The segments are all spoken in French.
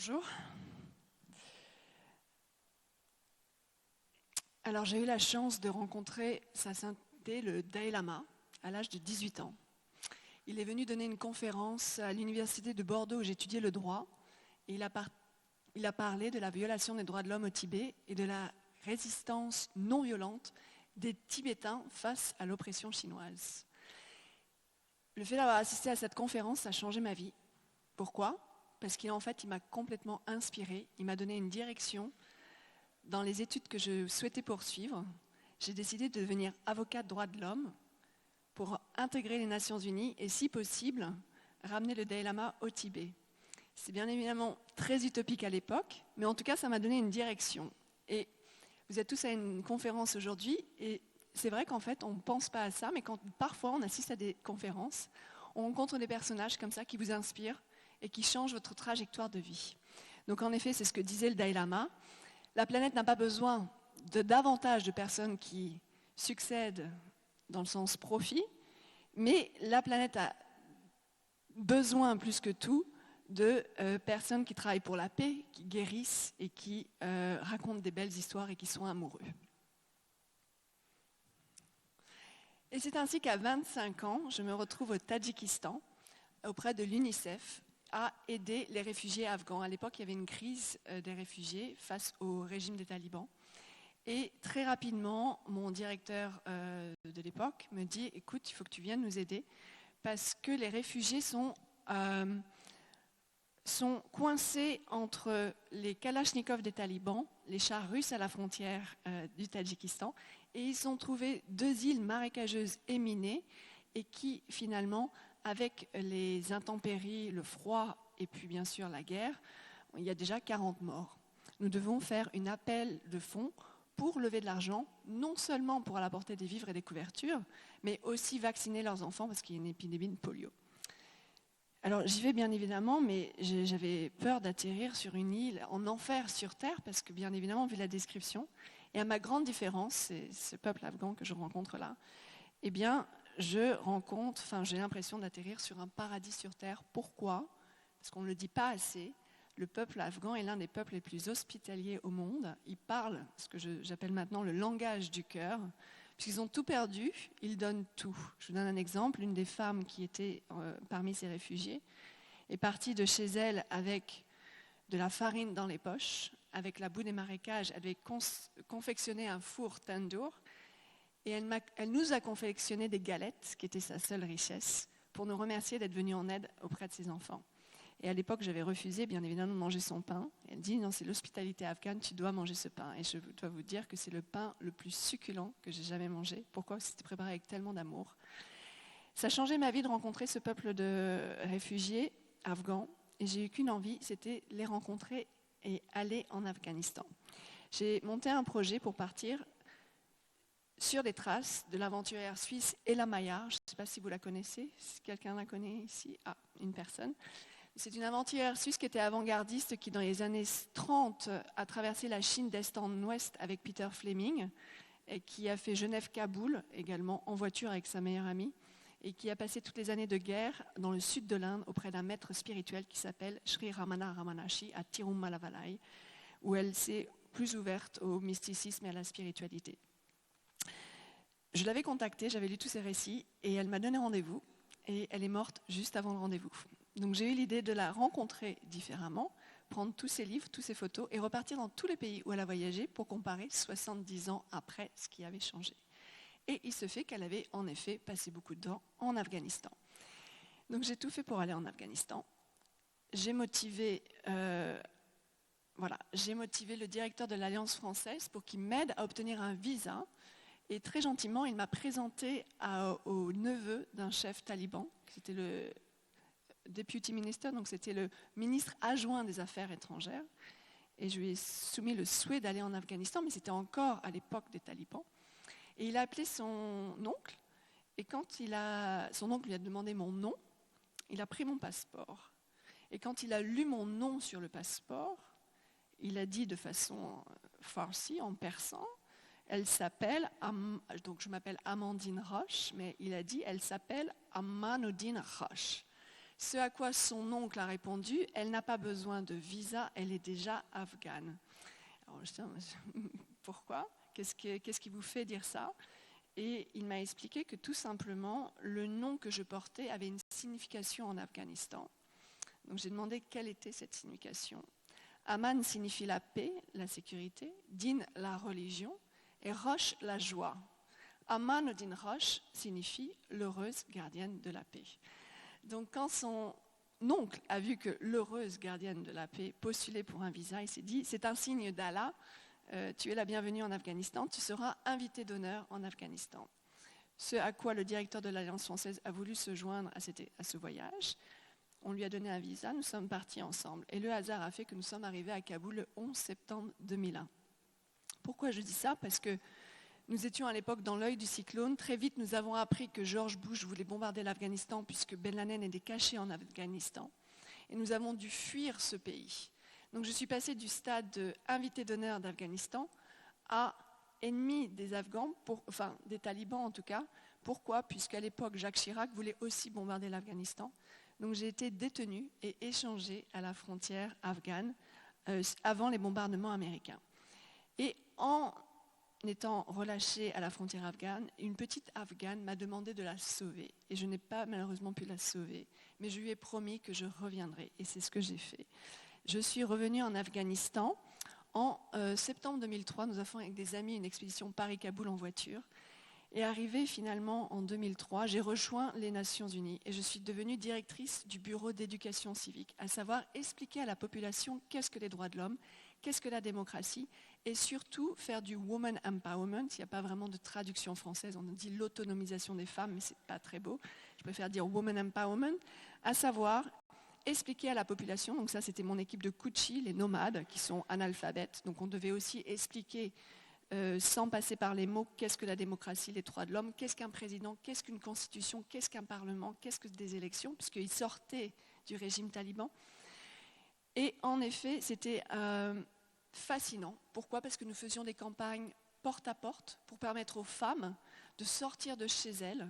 Bonjour. Alors j'ai eu la chance de rencontrer Sa Sainteté le Dalai Lama à l'âge de 18 ans. Il est venu donner une conférence à l'université de Bordeaux où j'étudiais le droit et il a parlé de la violation des droits de l'homme au Tibet et de la résistance non violente des Tibétains face à l'oppression chinoise. Le fait d'avoir assisté à cette conférence a changé ma vie. Pourquoi ? Parce qu'il m'a complètement inspirée, il m'a donné une direction dans les études que je souhaitais poursuivre. J'ai décidé de devenir avocate droit de l'homme pour intégrer les Nations Unies et, si possible, ramener le Dalai Lama au Tibet. C'est bien évidemment très utopique à l'époque, mais en tout cas, ça m'a donné une direction. Et vous êtes tous à une conférence aujourd'hui, et c'est vrai qu'en fait, on ne pense pas à ça, mais quand parfois on assiste à des conférences, on rencontre des personnages comme ça qui vous inspirent et qui changent votre trajectoire de vie. Donc en effet, c'est ce que disait le Dalai Lama. La planète n'a pas besoin de davantage de personnes qui succèdent dans le sens profit, mais la planète a besoin plus que tout de personnes qui travaillent pour la paix, qui guérissent et qui racontent des belles histoires et qui sont amoureux. Et c'est ainsi qu'à 25 ans, je me retrouve au Tadjikistan, auprès de l'UNICEF, à aider les réfugiés afghans. À l'époque, il y avait une crise des réfugiés face au régime des talibans. Et très rapidement, mon directeur de l'époque me dit « Écoute, il faut que tu viennes nous aider parce que les réfugiés sont coincés entre les kalachnikovs des talibans, les chars russes à la frontière du Tadjikistan, et ils ont trouvé 2 îles marécageuses et minées et qui, finalement, avec les intempéries, le froid et puis bien sûr la guerre, il y a déjà 40 morts. Nous devons faire un appel de fonds pour lever de l'argent, non seulement pour apporter des vivres et des couvertures, mais aussi vacciner leurs enfants parce qu'il y a une épidémie de polio. Alors j'y vais bien évidemment, mais j'avais peur d'atterrir sur une île en enfer sur terre parce que bien évidemment, vu la description, et à ma grande différence, c'est ce peuple afghan que je rencontre là, eh bien, j'ai l'impression d'atterrir sur un paradis sur terre. Pourquoi ? Parce qu'on ne le dit pas assez. Le peuple afghan est l'un des peuples les plus hospitaliers au monde. Ils parlent ce que j'appelle maintenant le langage du cœur. Puisqu'ils ont tout perdu, ils donnent tout. Je vous donne un exemple. Une des femmes qui était parmi ces réfugiés est partie de chez elle avec de la farine dans les poches, avec la boue des marécages. Elle avait confectionné un four tandoor. Et elle nous a confectionné des galettes, qui étaient sa seule richesse, pour nous remercier d'être venus en aide auprès de ses enfants. Et à l'époque, j'avais refusé, bien évidemment, de manger son pain. Elle dit, non, c'est l'hospitalité afghane, tu dois manger ce pain. Et je dois vous dire que c'est le pain le plus succulent que j'ai jamais mangé. Pourquoi ? Parce que c'était préparé avec tellement d'amour. Ça a changé ma vie de rencontrer ce peuple de réfugiés afghans. Et j'ai eu qu'une envie, c'était les rencontrer et aller en Afghanistan. J'ai monté un projet pour partir sur les traces de l'aventurière suisse Ella Maillard. Je ne sais pas si vous la connaissez, si quelqu'un la connaît ici. Ah, une personne. C'est une aventurière suisse qui était avant-gardiste, qui dans les années 30 a traversé la Chine d'est en ouest avec Peter Fleming, et qui a fait Genève-Kaboul également en voiture avec sa meilleure amie, et qui a passé toutes les années de guerre dans le sud de l'Inde auprès d'un maître spirituel qui s'appelle Sri Ramana Ramanashi à Tirumalavalai, où elle s'est plus ouverte au mysticisme et à la spiritualité. Je l'avais contactée, j'avais lu tous ses récits et elle m'a donné rendez-vous et elle est morte juste avant le rendez-vous. Donc j'ai eu l'idée de la rencontrer différemment, prendre tous ses livres, toutes ses photos et repartir dans tous les pays où elle a voyagé pour comparer 70 ans après ce qui avait changé. Et il se fait qu'elle avait en effet passé beaucoup de temps en Afghanistan. Donc j'ai tout fait pour aller en Afghanistan. J'ai motivé le directeur de l'Alliance française pour qu'il m'aide à obtenir un visa. Et très gentiment, il m'a présenté au neveu d'un chef taliban, c'était le deputy minister, donc c'était le ministre adjoint des Affaires étrangères. Et je lui ai soumis le souhait d'aller en Afghanistan, mais c'était encore à l'époque des talibans. Et il a appelé son oncle, et quand son oncle lui a demandé mon nom, il a pris mon passeport. Et quand il a lu mon nom sur le passeport, il a dit de façon farsi, en persan, elle s'appelle, donc je m'appelle Amandine Roche, mais il a dit, elle s'appelle Amanuddin Roche. Ce à quoi son oncle a répondu, elle n'a pas besoin de visa, elle est déjà afghane. Alors je dis, pourquoi ? Qu'est-ce qui vous fait dire ça ? Et il m'a expliqué que tout simplement, le nom que je portais avait une signification en Afghanistan. Donc j'ai demandé quelle était cette signification. Aman signifie la paix, la sécurité, Din la religion et Rosh la joie. Aman Din Rosh signifie l'heureuse gardienne de la paix. Donc quand son oncle a vu que l'heureuse gardienne de la paix postulait pour un visa, il s'est dit c'est un signe d'Allah, tu es la bienvenue en Afghanistan, tu seras invité d'honneur en Afghanistan. Ce à quoi le directeur de l'Alliance française a voulu se joindre à ce voyage. On lui a donné un visa, nous sommes partis ensemble. Et le hasard a fait que nous sommes arrivés à Kaboul le 11 septembre 2001. Pourquoi je dis ça ? Parce que nous étions à l'époque dans l'œil du cyclone. Très vite, nous avons appris que George Bush voulait bombarder l'Afghanistan puisque Ben Laden était caché en Afghanistan. Et nous avons dû fuir ce pays. Donc je suis passée du stade de invité d'honneur d'Afghanistan à ennemi des Afghans, des talibans en tout cas. Pourquoi ? Puisqu'à l'époque, Jacques Chirac voulait aussi bombarder l'Afghanistan. Donc j'ai été détenue et échangée à la frontière afghane avant les bombardements américains. Et en étant relâchée à la frontière afghane, une petite afghane m'a demandé de la sauver. Et je n'ai pas malheureusement pu la sauver, mais je lui ai promis que je reviendrai. Et c'est ce que j'ai fait. Je suis revenue en Afghanistan. En septembre 2003, nous avons fait avec des amis une expédition Paris-Kaboul en voiture. Et arrivée finalement en 2003, j'ai rejoint les Nations Unies et je suis devenue directrice du bureau d'éducation civique, à savoir expliquer à la population qu'est-ce que les droits de l'homme, qu'est-ce que la démocratie, et surtout faire du woman empowerment. Il n'y a pas vraiment de traduction française, on dit l'autonomisation des femmes, mais ce n'est pas très beau. Je préfère dire woman empowerment, à savoir expliquer à la population, donc ça c'était mon équipe de Kouchi, les nomades qui sont analphabètes, donc on devait aussi expliquer sans passer par les mots, qu'est-ce que la démocratie, les droits de l'homme, qu'est-ce qu'un président, qu'est-ce qu'une constitution, qu'est-ce qu'un parlement, qu'est-ce que des élections, puisqu'ils sortaient du régime taliban. Et en effet, c'était fascinant. Pourquoi ? Parce que nous faisions des campagnes porte à porte pour permettre aux femmes de sortir de chez elles.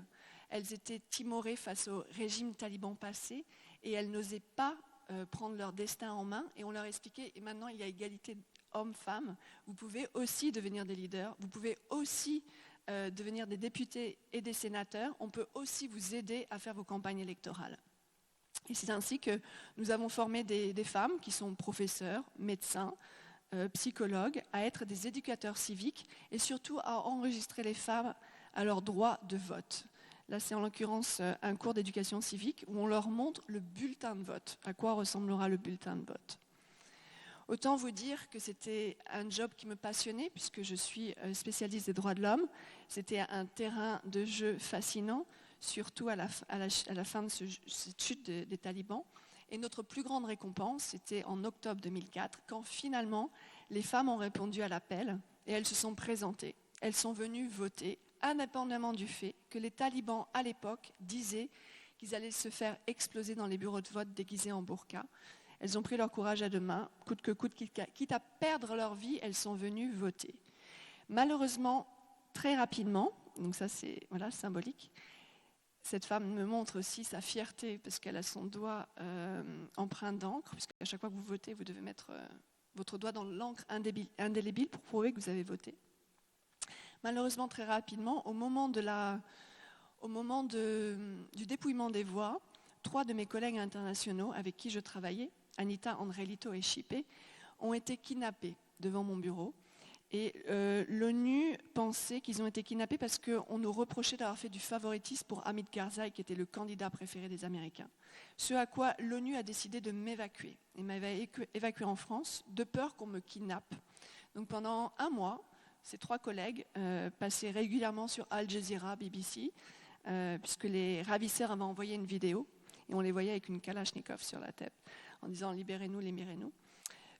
Elles étaient timorées face au régime taliban passé et elles n'osaient pas prendre leur destin en main. Et on leur expliquait, et maintenant il y a égalité hommes-femmes, vous pouvez aussi devenir des leaders, vous pouvez aussi devenir des députés et des sénateurs, on peut aussi vous aider à faire vos campagnes électorales. Et c'est ainsi que nous avons formé des femmes qui sont professeurs, médecins, psychologues, à être des éducateurs civiques et surtout à enregistrer les femmes à leur droit de vote. Là, c'est en l'occurrence un cours d'éducation civique où on leur montre le bulletin de vote, à quoi ressemblera le bulletin de vote. Autant vous dire que c'était un job qui me passionnait puisque je suis spécialiste des droits de l'homme. C'était un terrain de jeu fascinant, surtout à la fin de cette chute des talibans. Et notre plus grande récompense, c'était en octobre 2004, quand finalement les femmes ont répondu à l'appel et elles se sont présentées. Elles sont venues voter, indépendamment du fait que les talibans à l'époque disaient qu'ils allaient se faire exploser dans les bureaux de vote déguisés en burqa. Elles ont pris leur courage à deux mains, coûte que coûte, quitte à perdre leur vie, elles sont venues voter. Malheureusement, très rapidement, donc ça c'est symbolique, cette femme me montre aussi sa fierté parce qu'elle a son doigt empreint d'encre, puisqu'à chaque fois que vous votez, vous devez mettre votre doigt dans l'encre indélébile pour prouver que vous avez voté. Malheureusement, très rapidement, au moment du dépouillement des voix, 3 de mes collègues internationaux avec qui je travaillais, Anita, Andrelito et Chipe, ont été kidnappés devant mon bureau. Et l'ONU pensait qu'ils ont été kidnappés parce qu'on nous reprochait d'avoir fait du favoritisme pour Hamid Karzai, qui était le candidat préféré des Américains. Ce à quoi l'ONU a décidé de m'évacuer. Et m'a évacué en France, de peur qu'on me kidnappe. Donc pendant 1 mois, ces 3 collègues passaient régulièrement sur Al Jazeera, BBC, puisque les ravisseurs avaient envoyé une vidéo, et on les voyait avec une Kalachnikov sur la tête, en disant « libérez-nous, libérez-nous ».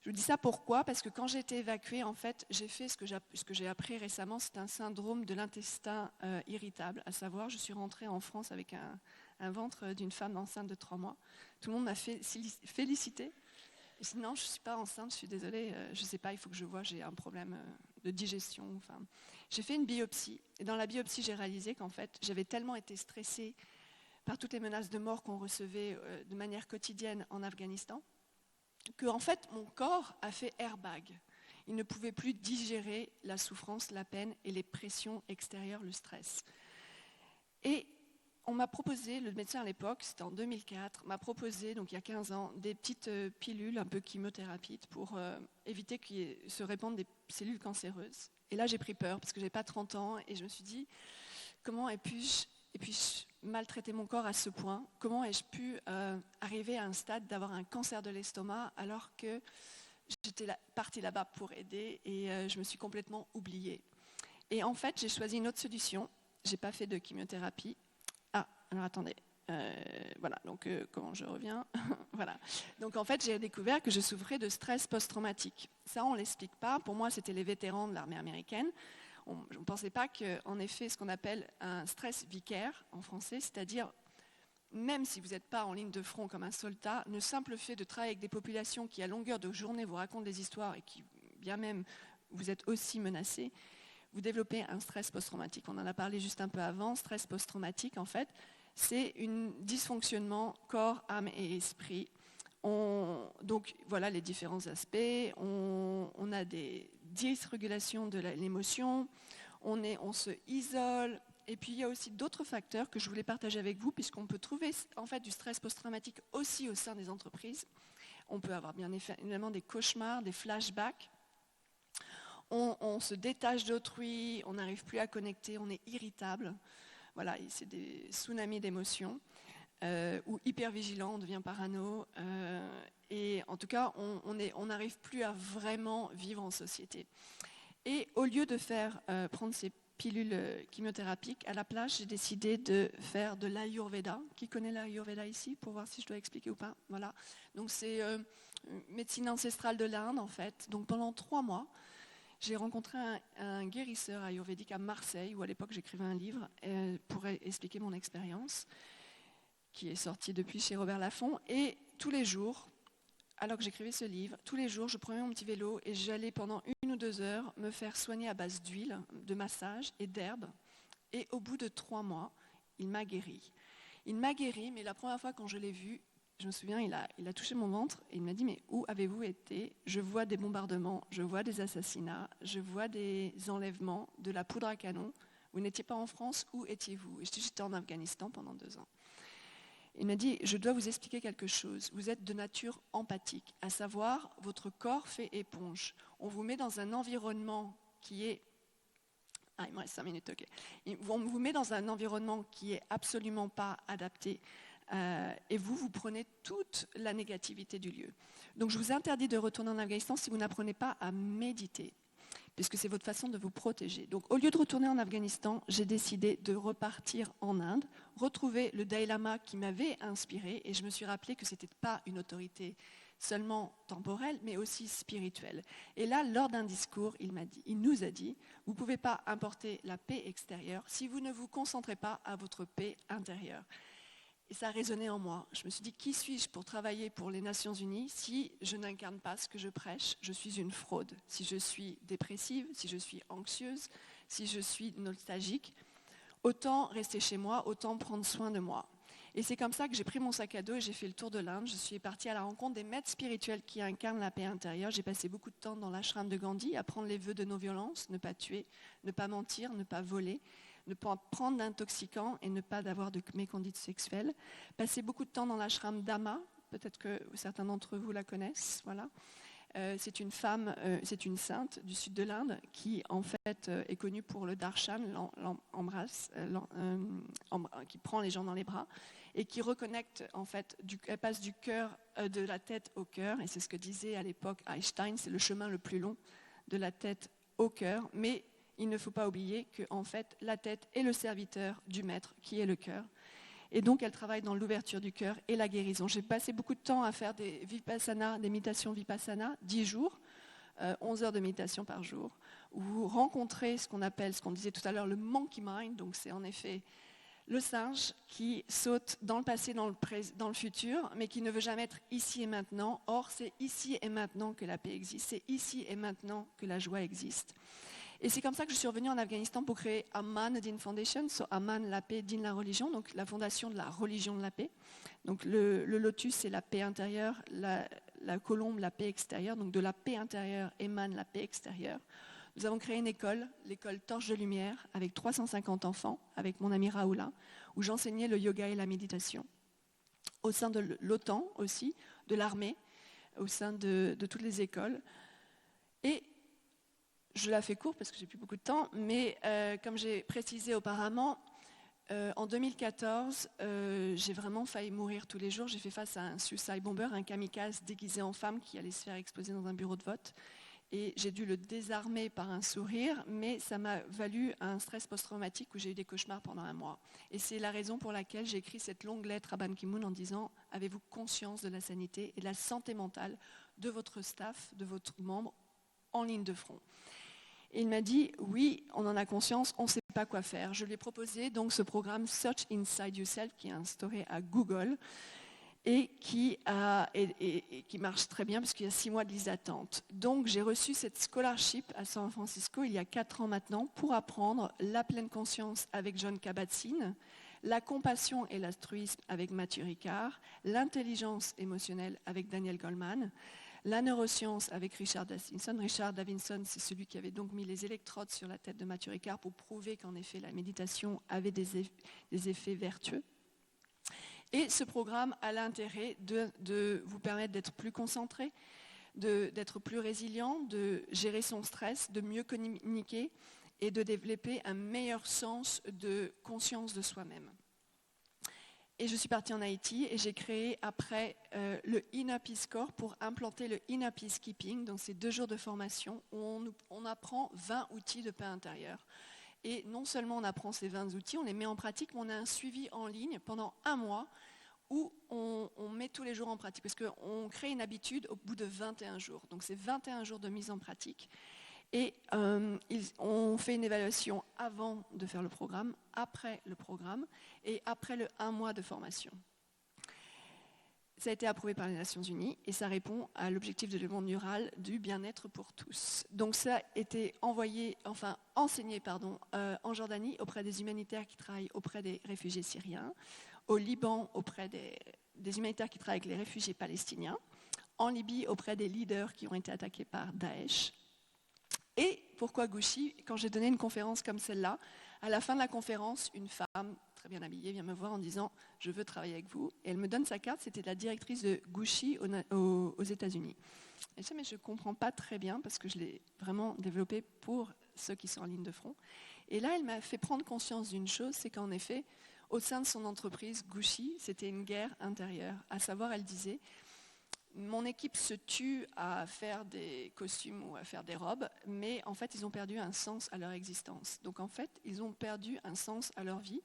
Je vous dis ça pourquoi ? Parce que quand j'ai été évacuée, en fait, j'ai fait ce que j'ai appris récemment, c'est un syndrome de l'intestin irritable, à savoir, je suis rentrée en France avec un ventre d'une femme enceinte de 3 mois. Tout le monde m'a félicité. Et je dis non, je ne suis pas enceinte, je suis désolée, je ne sais pas, il faut que je voie, j'ai un problème de digestion. J'ai fait une biopsie, et dans la biopsie, j'ai réalisé qu'en fait, j'avais tellement été stressée par toutes les menaces de mort qu'on recevait de manière quotidienne en Afghanistan, que en fait mon corps a fait airbag. Il ne pouvait plus digérer la souffrance, la peine et les pressions extérieures, le stress. Et on m'a proposé, le médecin à l'époque, c'était en 2004, m'a proposé, donc il y a 15 ans, des petites pilules un peu chimiothérapie pour éviter qu'il se répandent des cellules cancéreuses. Et là j'ai pris peur parce que je n'avais pas 30 ans et je me suis dit, comment puis-je maltraiter mon corps à ce point? Comment ai-je pu arriver à un stade d'avoir un cancer de l'estomac alors que j'étais partie là-bas pour aider et je me suis complètement oubliée. Et en fait, j'ai choisi une autre solution. Je n'ai pas fait de chimiothérapie. Ah, alors attendez. Voilà, donc comment je reviens? Voilà. Donc en fait, j'ai découvert que je souffrais de stress post-traumatique. Ça, on ne l'explique pas. Pour moi, c'était les vétérans de l'armée américaine. Je ne pensais pas qu'en effet, ce qu'on appelle un stress vicaire en français, c'est-à-dire même si vous n'êtes pas en ligne de front comme un soldat, le simple fait de travailler avec des populations qui à longueur de journée vous racontent des histoires et qui, bien même, vous êtes aussi menacés, vous développez un stress post-traumatique. On en a parlé juste un peu avant. Stress post-traumatique, en fait, c'est un dysfonctionnement corps, âme et esprit. Donc voilà les différents aspects. On a des dysrégulations de l'émotion, on se isole. Et puis il y a aussi d'autres facteurs que je voulais partager avec vous, puisqu'on peut trouver en fait du stress post-traumatique aussi au sein des entreprises. On peut avoir bien évidemment des cauchemars, des flashbacks. On se détache d'autrui, on n'arrive plus à connecter, on est irritable. Voilà, c'est des tsunamis d'émotions. Ou hyper vigilant, on devient parano. Et en tout cas, on n'arrive plus à vraiment vivre en société. Et au lieu de prendre ces pilules chimiothérapiques, à la place, j'ai décidé de faire de l'Ayurveda. Qui connaît l'Ayurveda ici, pour voir si je dois expliquer ou pas? Voilà. Donc c'est médecine ancestrale de l'Inde, en fait. Donc pendant 3 mois, j'ai rencontré un guérisseur ayurvédique à Marseille, où à l'époque j'écrivais un livre pour expliquer mon expérience, qui est sorti depuis chez Robert Laffont. Et tous les jours, alors que j'écrivais ce livre, tous les jours, je prenais mon petit vélo et j'allais pendant 1 ou 2 heures me faire soigner à base d'huile, de massage et d'herbes. Et au bout de 3 mois, il m'a guéri. Il m'a guéri, mais la première fois quand je l'ai vu, je me souviens, il a touché mon ventre et il m'a dit « Mais où avez-vous été? Je vois des bombardements, je vois des assassinats, je vois des enlèvements, de la poudre à canon. Vous n'étiez pas en France, où étiez-vous » Et j'étais en Afghanistan pendant 2 ans. Il m'a dit « Je dois vous expliquer quelque chose. Vous êtes de nature empathique, à savoir, votre corps fait éponge. On vous met dans un environnement qui est... » Ah, il me reste 5 minutes, ok. On vous met dans un environnement qui est absolument pas adapté. Et vous prenez toute la négativité du lieu. Donc je vous interdis de retourner en Afghanistan si vous n'apprenez pas à méditer, puisque c'est votre façon de vous protéger. Donc au lieu de retourner en Afghanistan, j'ai décidé de repartir en Inde, retrouver le Dalai Lama qui m'avait inspiré, et je me suis rappelé que ce n'était pas une autorité seulement temporelle, mais aussi spirituelle. Et là, lors d'un discours, il nous a dit, vous ne pouvez pas importer la paix extérieure si vous ne vous concentrez pas à votre paix intérieure. Et ça a résonné en moi. Je me suis dit, qui suis-je pour travailler pour les Nations Unies si je n'incarne pas ce que je prêche? Je suis une fraude. Si je suis dépressive, si je suis anxieuse, si je suis nostalgique, autant rester chez moi, autant prendre soin de moi. Et c'est comme ça que j'ai pris mon sac à dos et j'ai fait le tour de l'Inde. Je suis partie à la rencontre des maîtres spirituels qui incarnent la paix intérieure. J'ai passé beaucoup de temps dans l'ashram de Gandhi à prendre les vœux de non-violence, ne pas tuer, ne pas mentir, ne pas voler, ne pas prendre d'intoxicants et ne pas avoir de méconduite sexuelle. Passer beaucoup de temps dans l'ashram d'Ama, peut-être que certains d'entre vous la connaissent, voilà. C'est une femme, c'est une sainte du sud de l'Inde qui en fait est connue pour le darshan, qui prend les gens dans les bras et qui reconnecte en fait, elle passe du cœur, de la tête au cœur, et c'est ce que disait à l'époque Einstein, c'est le chemin le plus long de la tête au cœur, mais il ne faut pas oublier que en fait la tête est le serviteur du maître qui est le cœur. Et donc, elle travaille dans l'ouverture du cœur et la guérison. J'ai passé beaucoup de temps à faire des vipassana, des méditations vipassana, 10 jours, 11 heures de méditation par jour, où vous rencontrez ce qu'on appelle, ce qu'on disait tout à l'heure, le monkey mind. Donc, c'est en effet le singe qui saute dans le passé, dans le futur, mais qui ne veut jamais être ici et maintenant. Or, c'est ici et maintenant que la paix existe, c'est ici et maintenant que la joie existe. Et c'est comme ça que je suis revenue en Afghanistan pour créer Amman Din Foundation, so Amman, la paix, Din, la religion, donc la fondation de la religion de la paix. Donc le lotus, c'est la paix intérieure, la colombe, la paix extérieure, donc de la paix intérieure émane la paix extérieure. Nous avons créé une école, l'école Torche de Lumière, avec 350 enfants, avec mon ami Raoula, où j'enseignais le yoga et la méditation. Au sein de l'OTAN aussi, de l'armée, au sein de toutes les écoles. Et je la fais court parce que j'ai plus beaucoup de temps, mais comme j'ai précisé auparavant, en 2014, j'ai vraiment failli mourir tous les jours. J'ai fait face à un suicide bomber, un kamikaze déguisé en femme qui allait se faire exploser dans un bureau de vote. Et j'ai dû le désarmer par un sourire, mais ça m'a valu un stress post-traumatique où j'ai eu des cauchemars pendant un mois. Et c'est la raison pour laquelle j'ai écrit cette longue lettre à Ban Ki-moon en disant « Avez-vous conscience de la sanité et de la santé mentale de votre staff, de votre membre en ligne de front ?» Et il m'a dit « Oui, on en a conscience, on ne sait pas quoi faire. » Je lui ai proposé donc ce programme « Search Inside Yourself » qui est instauré à Google et qui marche très bien parce qu'il y a 6 mois de liste d'attente. Donc j'ai reçu cette scholarship à San Francisco il y a 4 ans maintenant pour apprendre la pleine conscience avec Jon Kabat-Zinn, la compassion et l'altruisme avec Mathieu Ricard, l'intelligence émotionnelle avec Daniel Goleman, la neuroscience avec Richard Davidson. Richard Davidson, c'est celui qui avait donc mis les électrodes sur la tête de Mathieu Ricard pour prouver qu'en effet la méditation avait des effets vertueux. Et ce programme a l'intérêt de vous permettre d'être plus concentré, d'être plus résilient, de gérer son stress, de mieux communiquer et de développer un meilleur sens de conscience de soi-même. Et je suis partie en Haïti et j'ai créé après le Inner Peace Corps pour implanter le Inner Peacekeeping. Donc c'est 2 jours de formation où on apprend 20 outils de paix intérieure. Et non seulement on apprend ces 20 outils, on les met en pratique, mais on a un suivi en ligne pendant 1 mois où on met tous les jours en pratique. Parce qu'on crée une habitude au bout de 21 jours. Donc c'est 21 jours de mise en pratique. Et on fait une évaluation avant de faire le programme, après le programme et après le 1 mois de formation. Ça a été approuvé par les Nations Unies et ça répond à l'objectif de développement durable du bien-être pour tous. Donc ça a été enseigné en Jordanie auprès des humanitaires qui travaillent auprès des réfugiés syriens, au Liban auprès des humanitaires qui travaillent avec les réfugiés palestiniens, en Libye auprès des leaders qui ont été attaqués par Daesh. Et pourquoi Gouchi? Quand j'ai donné une conférence comme celle-là, à la fin de la conférence, une femme très bien habillée vient me voir en disant « Je veux travailler avec vous ». Et elle me donne sa carte, c'était la directrice de Gouchi aux États-Unis. Et je dis « Mais je ne comprends pas très bien parce que je l'ai vraiment développé pour ceux qui sont en ligne de front ». Et là, elle m'a fait prendre conscience d'une chose, c'est qu'en effet, au sein de son entreprise, Gouchi, c'était une guerre intérieure. À savoir, elle disait « Mon équipe se tue à faire des costumes ou à faire des robes, mais en fait, ils ont perdu un sens à leur existence. Donc en fait, ils ont perdu un sens à leur vie.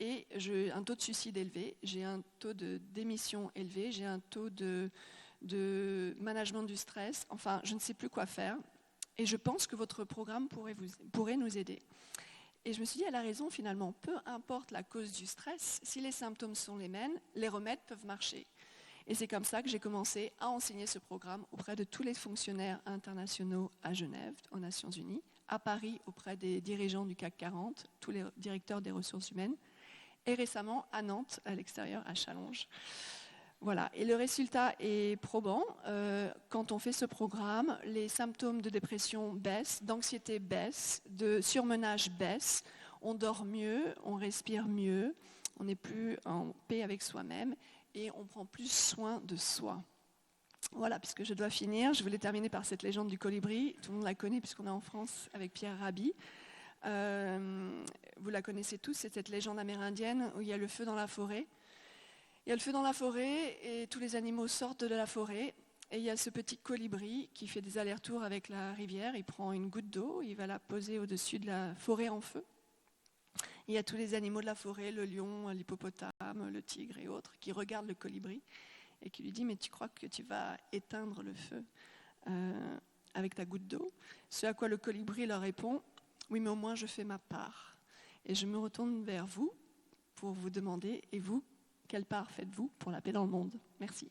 Et j'ai un taux de suicide élevé, j'ai un taux de démission élevé, j'ai un taux de management du stress. Enfin, je ne sais plus quoi faire. Et je pense que votre programme pourrait nous aider. » Et je me suis dit, elle a raison finalement, peu importe la cause du stress, si les symptômes sont les mêmes, les remèdes peuvent marcher. Et c'est comme ça que j'ai commencé à enseigner ce programme auprès de tous les fonctionnaires internationaux à Genève, aux Nations Unies, à Paris auprès des dirigeants du CAC 40, tous les directeurs des ressources humaines, et récemment à Nantes, à l'extérieur, à Challonges. Voilà, et le résultat est probant. Quand on fait ce programme, les symptômes de dépression baissent, d'anxiété baissent, de surmenage baissent, on dort mieux, on respire mieux, on est plus en paix avec soi-même et on prend plus soin de soi. Voilà, puisque je dois finir, je voulais terminer par cette légende du colibri. Tout le monde la connaît puisqu'on est en France avec Pierre Rabhi. Vous la connaissez tous, c'est cette légende amérindienne où il y a le feu dans la forêt. Il y a le feu dans la forêt et tous les animaux sortent de la forêt. Et il y a ce petit colibri qui fait des allers-retours avec la rivière. Il prend une goutte d'eau, il va la poser au-dessus de la forêt en feu. Il y a tous les animaux de la forêt, le lion, l'hippopotame, le tigre et autres, qui regardent le colibri et qui lui disent « Mais tu crois que tu vas éteindre le feu avec ta goutte d'eau ?» Ce à quoi le colibri leur répond « Oui, mais au moins je fais ma part. » Et je me retourne vers vous pour vous demander « Et vous, quelle part faites-vous pour la paix dans le monde ?» Merci.